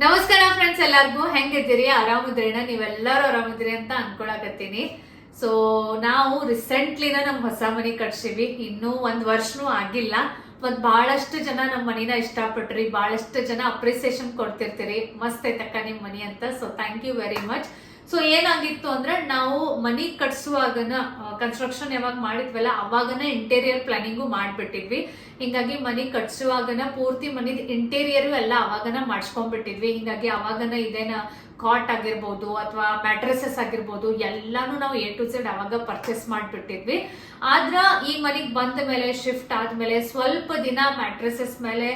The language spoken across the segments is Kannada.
ನಮಸ್ಕಾರ ಫ್ರೆಂಡ್ಸ್, ಎಲ್ಲರಿಗೂ ಹೆಂಗಿದ್ದೀರಿ? ಆರಾಮಿದ್ರೇನ? ನೀವೆಲ್ಲರೂ ಆರಾಮಿದ್ರಿ ಅಂತ ಅನ್ಕೊಳಕತ್ತೀನಿ. ಸೊ ನಾವು ರೀಸೆಂಟ್ಲಿನ ನಮ್ ಹೊಸ ಮನಿ ಕಟ್ಸಿವಿ. ಇನ್ನೂ 1 ವರ್ಷನೂ ಆಗಿಲ್ಲ. ಮತ್ ಬಹಳಷ್ಟು ಜನ ನಮ್ ಮನಿನ ಇಷ್ಟಪಟ್ರಿ, ಬಹಳಷ್ಟು ಜನ ಅಪ್ರಿಸಿಯೇಷನ್ ಕೊಡ್ತಿರ್ತೀರಿ, ಮಸ್ತ್ ಐತಕ್ಕ ನಿಮ್ ಮನಿ ಅಂತ. So thank you very much. So ಏನಾಗಿತ್ತು ಅಂದ್ರೆ, ನಾವು ಮನಿ ಕಟ್ಸುವಾಗನ ಕನ್ಸ್ಟ್ರಕ್ಷನ್ ಯಾವಾಗ ಮಾಡಿದ್ವಲ್ಲ ಅವಾಗನ ಇಂಟೀರಿಯರ್ ಪ್ಲಾನಿಂಗು ಮಾಡ್ಬಿಟ್ಟಿದ್ವಿ. ಹಿಂಗಾಗಿ ಮನಿ ಕಟ್ಸುವಾಗನ ಪೂರ್ತಿ ಮನಿದ್ ಇಂಟೀರಿಯರ್ ಎಲ್ಲ ಅವಾಗನ ಮಾಡಿಸ್ಕೊಂಡ್ಬಿಟ್ಟಿದ್ವಿ. ಹಿಂಗಾಗಿ ಅವಾಗನ ಇದೇನ ಕಾಟ್ ಆಗಿರ್ಬೋದು ಅಥವಾ ಮ್ಯಾಟ್ರೆಸಸ್ ಆಗಿರ್ಬೋದು ಎಲ್ಲಾನು ನಾವು A to Z ಅವಾಗ ಪರ್ಚೇಸ್ ಮಾಡ್ಬಿಟ್ಟಿದ್ವಿ. ಆದ್ರ ಈ ಮನಿಗ್ ಬಂದ ಮೇಲೆ, ಶಿಫ್ಟ್ ಆದ್ಮೇಲೆ ಸ್ವಲ್ಪ ದಿನ ಮ್ಯಾಟ್ರೆಸಸ್ ಮೇಲೆ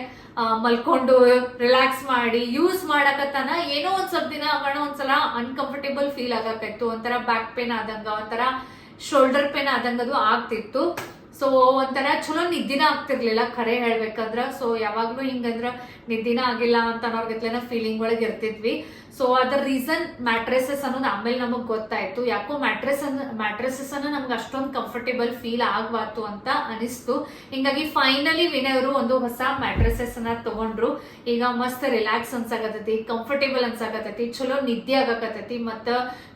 ಮಲ್ಕೊಂಡು ರಿಲ್ಯಾಕ್ಸ್ ಮಾಡಿ ಯೂಸ್ ಮಾಡಕತ್ತಾನ ಏನೋ ಒಂದ್ ಸ್ವಲ್ಪ ದಿನ ಆಗೋಣ ಒಂದ್ಸಲ ಅನ್ಕಂಫರ್ಟೇಬಲ್ ಫೀಲ್ ಆಗತ್ತಿತ್ತು. ಒಂಥರ ಬ್ಯಾಕ್ ಪೇನ್ ಆದಂಗ, ಒಂಥರ ಶೋಲ್ಡರ್ ಪೇನ್ ಆದಂಗದು ಆಗ್ತಿತ್ತು. ಸೊ ಒಂಥರ ಚಲೋ ನಿದ್ದಿನ ಆಗ್ತಿರ್ಲಿಲ್ಲ ಖರೆ ಹೇಳ್ಬೇಕಂದ್ರ. ಸೊ ಯಾವಾಗ್ಲೂ ಹಿಂಗಂದ್ರ ನಿದ್ದಿನ ಆಗಿಲ್ಲ ಅಂತ ಅನ್ನೋರ್ಗತ್ಲೆನ ಫೀಲಿಂಗ್ ಒಳಗೆ ಇರ್ತಿದ್ವಿ. ಸೊ ಅದರ ರೀಸನ್ ಮ್ಯಾಟ್ರೆಸಸ್ ಅನ್ನೋದು ಆಮೇಲೆ ನಮಗ್ ಗೊತ್ತಾಯ್ತು. ಯಾಕೋ ಮ್ಯಾಟ್ರೆಸಸ್ ಅನ್ನ ನಮ್ಗೆ ಅಷ್ಟೊಂದು ಕಂಫರ್ಟೇಬಲ್ ಫೀಲ್ ಆಗ್ಬಾರ್ದು ಅಂತ ಅನಿಸ್ತು. ಹಿಂಗಾಗಿ ಫೈನಲಿ ವಿನಯ್ ಅವರು ಒಂದು ಹೊಸ ಮ್ಯಾಟ್ರೆಸಸ್ ಅನ್ನ ತಗೊಂಡ್ರು. ಈಗ ಮಸ್ತ್ ರಿಲ್ಯಾಕ್ಸ್ ಅನ್ಸಾಕತೈತಿ, ಕಂಫರ್ಟೇಬಲ್ ಅನ್ಸಾಕತೈತಿ, ಚಲೋ ನಿದ್ದೆ ಆಗಕತೈತಿ. ಮತ್ತ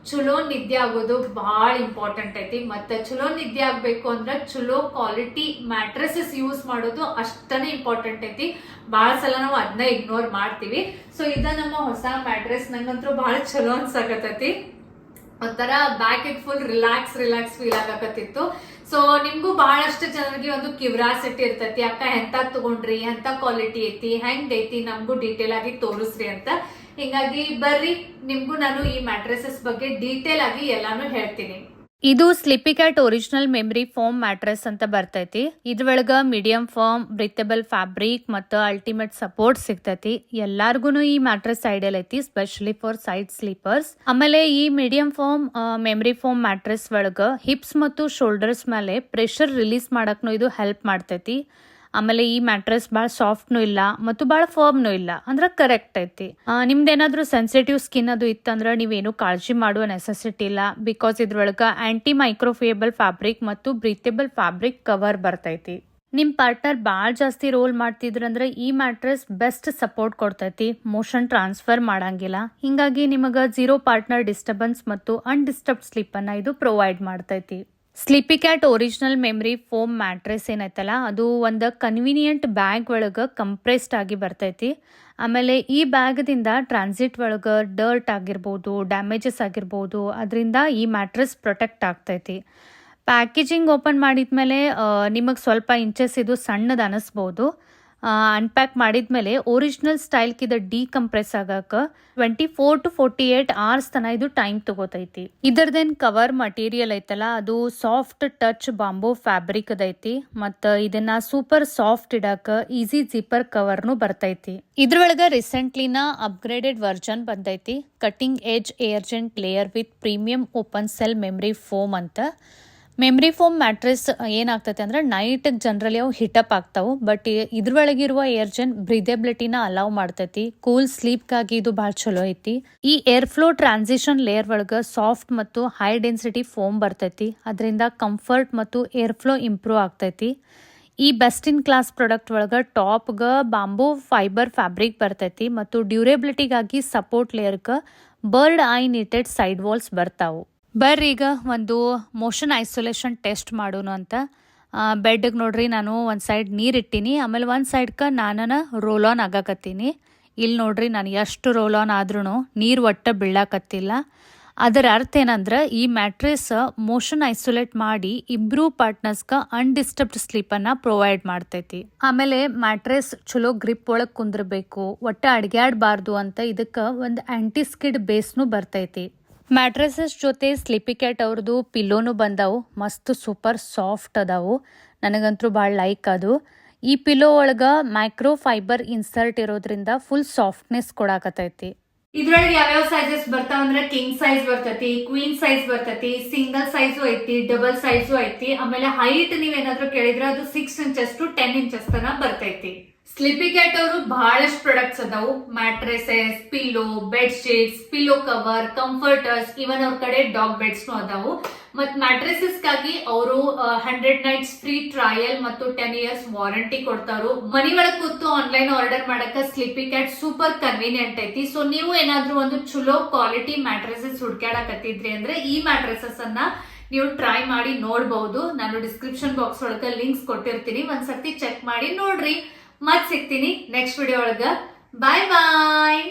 ಚಲೋ ನಿದ್ದೆ ಆಗೋದು ಬಹಳ ಇಂಪಾರ್ಟೆಂಟ್ ಐತಿ. ಮತ್ತೆ ಚಲೋ ನಿದ್ದೆ ಆಗ್ಬೇಕು ಅಂದ್ರೆ ಚಲೋ ಕ್ವಾಲಿಟಿ ಮ್ಯಾಟ್ರೆಸಸ್ ಯೂಸ್ ಮಾಡೋದು ಅಷ್ಟನೇ ಇಂಪಾರ್ಟೆಂಟ್ ಐತಿ. ಬಹಳ ಸಲ ನಾವು ಅದನ್ನ ಇಗ್ನೋರ್ ಮಾಡ್ತೀವಿ. ಸೊ ಇದ ನಮ್ಮ ಹೊಸ ಮ್ಯಾಟ್ರೆಸ್ ನಂಗಂತೂ ಬಹಳ ಚಲೋ ಅನ್ಸಾಕತೈತಿ. ಒಂಥರ back it full relax feel ಆಗಕತ್ತಿತ್ತು. ಸೊ ನಿಮ್ಗೂ ಬಹಳಷ್ಟು ಜನರಿಗೆ ಒಂದು ಕ್ಯೂರಿಯಾಸಿಟಿ ಇರ್ತೈತಿ, ಅಕ್ಕ ಎಂತ ತಗೊಂಡ್ರಿ, ಎಂತ ಕ್ವಾಲಿಟಿ ಐತಿ, ಹೆಂಗ್ ಐತಿ, ನಮ್ಗೂ ಡೀಟೇಲ್ ಆಗಿ ತೋರಿಸ್ರಿ ಅಂತ. ಹಿಂಗಾಗಿ ಬರ್ರಿ, ನಿಮ್ಗೂ ನಾನು ಈ ಮ್ಯಾಟ್ರೆಸಸ್ ಬಗ್ಗೆ ಡೀಟೇಲ್ ಆಗಿ ಎಲ್ಲಾನು ಹೇಳ್ತೀನಿ. ಇದು Sleepycat original memory foam mattress ಅಂತ ಬರ್ತೈತಿ. ಇದ್ರೊಳಗ ಮೀಡಿಯಂ ಫಾರ್ಮ್, ಬ್ರೀಥಬಲ್ ಫ್ಯಾಬ್ರಿಕ್ ಮತ್ತು ಅಲ್ಟಿಮೇಟ್ ಸಪೋರ್ಟ್ ಸಿಗ್ತೈತಿ. ಎಲ್ಲಾರ್ಗು ಈ ಮ್ಯಾಟ್ರೆಸ್ ಐಡಿಯಲ್ ಐತಿ, ಸ್ಪೆಷಲಿ ಫಾರ್ ಸೈಡ್ ಸ್ಲೀಪರ್ಸ್. ಆಮೇಲೆ ಈ medium firm memory foam mattress ಒಳಗ ಹಿಪ್ಸ್ ಮತ್ತು ಶೋಲ್ಡರ್ಸ್ ಮೇಲೆ ಪ್ರೆಷರ್ ರಿಲೀಸ್ ಮಾಡಕ್ನು ಇದು ಹೆಲ್ಪ್ ಮಾಡ್ತೈತಿ. ಆಮೇಲೆ ಈ ಮ್ಯಾಟ್ರೆಸ್ ಭಾಳ ಸಾಫ್ಟ್ನು ಇಲ್ಲ ಮತ್ತು ಭಾಳ ಫರ್ಮ್ನು ಇಲ್ಲ, ಅಂದ್ರೆ ಕರೆಕ್ಟ್ ಐತಿ. ನಿಮ್ದೇನಾದ್ರೂ ಸೆನ್ಸಿಟಿವ್ ಸ್ಕಿನ್ ಅದು ಇತ್ತಂದ್ರೆ ನೀವೇನು ಕಾಳಜಿ ಮಾಡುವ ನೆಸೆಸಿಟಿ ಇಲ್ಲ. ಬಿಕಾಸ್ ಇದ್ರೊಳಗ ಆಂಟಿ ಮೈಕ್ರೋಫೇಬಲ್ ಫ್ಯಾಬ್ರಿಕ್ ಮತ್ತು ಬ್ರೀಥೇಬಲ್ ಫ್ಯಾಬ್ರಿಕ್ ಕವರ್ ಬರ್ತೈತಿ. ನಿಮ್ ಪಾರ್ಟ್ನರ್ ಭಾಳ ಜಾಸ್ತಿ ರೋಲ್ ಮಾಡ್ತಿದ್ರಂದ್ರೆ ಈ ಮ್ಯಾಟ್ರೆಸ್ ಬೆಸ್ಟ್ ಸಪೋರ್ಟ್ ಕೊಡ್ತೈತಿ, ಮೋಷನ್ ಟ್ರಾನ್ಸ್ಫರ್ ಮಾಡಂಗಿಲ್ಲ. ಹಿಂಗಾಗಿ ನಿಮಗ ಝೀರೋ ಪಾರ್ಟ್ನರ್ ಡಿಸ್ಟರ್ಬೆನ್ಸ್ ಮತ್ತು ಅನ್ಡಿಸ್ಟರ್ಬ್ಡ್ ಸ್ಲೀಪ್ ಅನ್ನ ಇದು ಪ್ರೊವೈಡ್ ಮಾಡ್ತೈತಿ. Sleepycat original memory foam mattress ಏನೈತಲ್ಲ, ಅದು ಒಂದು ಕನ್ವೀನಿಯಂಟ್ ಬ್ಯಾಗ್ ಒಳಗೆ ಕಂಪ್ರೆಸ್ಡ್ ಆಗಿ ಬರ್ತೈತಿ. ಆಮೇಲೆ ಈ ಬ್ಯಾಗ್ದಿಂದ ಟ್ರಾನ್ಸಿಟ್ ಒಳಗೆ ಡರ್ಟ್ ಆಗಿರ್ಬೋದು, ಡ್ಯಾಮೇಜಸ್ ಆಗಿರ್ಬೋದು, ಅದರಿಂದ ಈ ಮ್ಯಾಟ್ರೆಸ್ ಪ್ರೊಟೆಕ್ಟ್ ಆಗ್ತೈತಿ. ಪ್ಯಾಕೇಜಿಂಗ್ ಓಪನ್ ಮಾಡಿದ್ಮೇಲೆ ನಿಮಗೆ ಸ್ವಲ್ಪ ಇಂಚಸ್ ಇದು ಸಣ್ಣದು ಅನಿಸ್ಬೋದು. ಅನ್ಪ್ಯಾಕ್ ಮಾಡಿದ್ಮೇಲೆ ಒರಿಜಿನಲ್ ಸ್ಟೈಲ್ಕಿದ ಡಿಕಂಪ್ರೆಸ್ ಆಗಕ 24 to 48 hours ತನ ಇದು ಟೈಮ್ ತಗೋತೈತಿ. ಇದರದೇನ್ ಕವರ್ ಮಟೀರಿಯಲ್ ಐತಲ್ಲ, ಅದು ಸಾಫ್ಟ್ ಟಚ್ ಬಾಂಬೋ ಫ್ಯಾಬ್ರಿಕ್ ಅದೈತಿ. ಮತ್ತ ಇದನ್ನ ಸೂಪರ್ ಸಾಫ್ಟ್ ಇಡಾಕ ಈಸಿ ಜಿಪ್ಪರ್ ಕವರ್ನು ಬರ್ತೈತಿ. ಇದ್ರೊಳಗ ರೀಸೆಂಟ್ಲಿನ ಅಪ್ಗ್ರೇಡೆಡ್ ವರ್ಜನ್ ಬಂದೈತಿ, cutting edge AirGen layer with premium open cell memory foam ಅಂತ. ಮೆಮರಿ ಫೋಮ್ ಮ್ಯಾಟ್ರೆಸ್ ಏನಾಗ್ತೈತೆ ಅಂದ್ರೆ ನೈಟ್ ಜನರಲಿ ಅವು ಹಿಟಪ್ ಆಗ್ತಾವು. ಬಟ್ ಇದ್ರೊಳಗಿರುವ ಏರ್ಜೆನ್ ಬ್ರೀದೇಬಿಲಿಟಿನ ಅಲೌ ಮಾಡ್ತೈತಿ. ಕೂಲ್ ಸ್ಲೀಪ್ಗಾಗಿ ಇದು ಭಾಳ ಚಲೋ ಐತಿ. ಈ ಏರ್ ಫ್ಲೋ ಟ್ರಾನ್ಸಿಷನ್ ಲೇಯರ್ ಒಳಗ ಸಾಫ್ಟ್ ಮತ್ತು ಹೈ ಡೆನ್ಸಿಟಿ ಫೋಮ್ ಬರ್ತೈತಿ. ಅದರಿಂದ ಕಂಫರ್ಟ್ ಮತ್ತು ಏರ್ ಫ್ಲೋ ಇಂಪ್ರೂವ್ ಆಗ್ತೈತಿ. ಈ ಬೆಸ್ಟ್ ಇನ್ ಕ್ಲಾಸ್ ಪ್ರಾಡಕ್ಟ್ ಒಳಗ ಟಾಪ್ಗ ಬಾಂಬೋ ಫೈಬರ್ ಫ್ಯಾಬ್ರಿಕ್ ಬರ್ತೈತಿ ಮತ್ತು ಡ್ಯೂರೇಬಿಲಿಟಿಗಾಗಿ ಸಪೋರ್ಟ್ ಲೇಯರ್ಗ bird eye knitted side walls ಬರ್ತಾವು. ಬರ್ರಿ ಈಗ ಒಂದು ಮೋಷನ್ ಐಸೋಲೇಷನ್ ಟೆಸ್ಟ್ ಮಾಡೋನು ಅಂತ. ಬೆಡ್ಗೆ ನೋಡ್ರಿ, ನಾನು ಒಂದು ಸೈಡ್ ನೀರು ಇಟ್ಟೀನಿ, ಆಮೇಲೆ ಒಂದು ಸೈಡ್ಗೆ ನಾನು ರೋಲ್ ಆನ್ ಆಗಾಕತ್ತೀನಿ. ಇಲ್ಲಿ ನೋಡ್ರಿ, ನಾನು ಎಷ್ಟು ರೋಲ್ ಆನ್ ಆದ್ರೂ ನೀರು ಒಟ್ಟ ಬೀಳಾಕತ್ತಿಲ್ಲ. ಅದರ ಅರ್ಥ ಏನಂದ್ರೆ ಈ ಮ್ಯಾಟ್ರೆಸ್ ಮೋಷನ್ ಐಸೋಲೇಟ್ ಮಾಡಿ ಇಬ್ರು ಪಾರ್ಟ್ನರ್ಸ್ಗೆ ಅನ್ಡಿಸ್ಟರ್ಬ್ಡ್ ಸ್ಲೀಪನ್ನು ಪ್ರೊವೈಡ್ ಮಾಡ್ತೈತಿ. ಆಮೇಲೆ ಮ್ಯಾಟ್ರೆಸ್ ಚಲೋ ಗ್ರಿಪ್ ಒಳಗೆ ಕುಂದ್ರಬೇಕು, ಒಟ್ಟ ಅಡ್ಗ್ಯಾಡಬಾರ್ದು ಅಂತ ಇದಕ್ಕೆ ಒಂದು ಆಂಟಿ ಸ್ಕಿಡ್ ಬೇಸ್ನು ಬರ್ತೈತಿ. ಮ್ಯಾಟ್ರೆಸಸ್ ಜೊತೆ ಸ್ಲಿಪ್ಪಿ ಕ್ಯಾಟ್ ಅವ್ರದ್ದು ಪಿಲ್ಲೋನು ಬಂದಾವು, ಮಸ್ತ್ ಸೂಪರ್ ಸಾಫ್ಟ್ ಅದಾವು. ನನಗಂತೂ ಭಾಳ ಲೈಕ್ ಅದು. ಈ ಪಿಲ್ಲೋ ಒಳಗೆ ಮೈಕ್ರೋ ಫೈಬರ್ ಇನ್ಸರ್ಟ್ ಇರೋದ್ರಿಂದ ಫುಲ್ ಸಾಫ್ಟ್ನೆಸ್ ಕೊಡಾಕತೈತಿ. ಇದ್ರೊಳಗೆ ಯಾವ್ಯಾವ ಸೈಜಸ್ ಬರ್ತಾವ ಅಂದ್ರೆ ಕಿಂಗ್ ಸೈಜ್ ಬರ್ತೈತಿ, ಕ್ವೀನ್ ಸೈಜ್ ಬರ್ತೈತಿ, ಸಿಂಗಲ್ ಸೈಜು ಐತಿ, ಡಬಲ್ ಸೈಜು ಐತಿ. ಆಮೇಲೆ ಹೈಟ್ ನೀವೇನಾದ್ರೂ ಕೇಳಿದ್ರೆ ಅದು 6 inches to 10 inches ತನ ಬರ್ತೈತಿ. ಸ್ಲಿಪಿ ಕ್ಯಾಟ್ ಅವರು ಬಹಳಷ್ಟು ಪ್ರಾಡಕ್ಟ್ಸ್ ಅದಾವು. Mattresses, pillow, bed sheets, pillow cover, comforters, even ಅವ್ರ ಕಡೆ ಡಾಗ್ ಬೆಡ್ಸ್ ಅದಾವು. ಮತ್ ಮ್ಯಾಟ್ರೆಸಸ್ ಗಾಗಿ ಅವರು 100 ನೈಟ್ಸ್ ಫ್ರೀ ಟ್ರಯಲ್ ಮತ್ತು 10 ಇಯರ್ಸ್ ವಾರಂಟಿ ಕೊಡ್ತಾರು. ಮನಿ ಒಳಗ್ ಕೂತು ಆನ್ಲೈನ್ ಆರ್ಡರ್ ಮಾಡಕ ಸ್ಲಿಪಿ ಕ್ಯಾಟ್ ಸೂಪರ್ ಕನ್ವೀನಿಯಂಟ್ ಐತಿ. ಸೊ ನೀವು ಏನಾದ್ರೂ ಒಂದು ಚಲೋ ಕ್ವಾಲಿಟಿ ಮ್ಯಾಟ್ರೆಸಸ್ ಹುಡ್ಕ್ಯಾಡಕತ್ತಿದ್ರಿ ಅಂದ್ರೆ ಈ ಮ್ಯಾಟ್ರೆಸಸ್ ಅನ್ನ ನೀವು ಟ್ರೈ ಮಾಡಿ ನೋಡಬಹುದು. ನಾನು ಡಿಸ್ಕ್ರಿಪ್ಷನ್ ಬಾಕ್ಸ್ ಒಳಗ ಲಿಂಕ್ಸ್ ಕೊಟ್ಟಿರ್ತೀನಿ, ಒಂದ್ಸತಿ ಚೆಕ್ ಮಾಡಿ ನೋಡ್ರಿ. ಮತ್ ಸಿಗ್ತೀನಿ ನೆಕ್ಸ್ಟ್ ವಿಡಿಯೋ ಒಳಗ. ಬಾಯ್ ಬಾಯ್.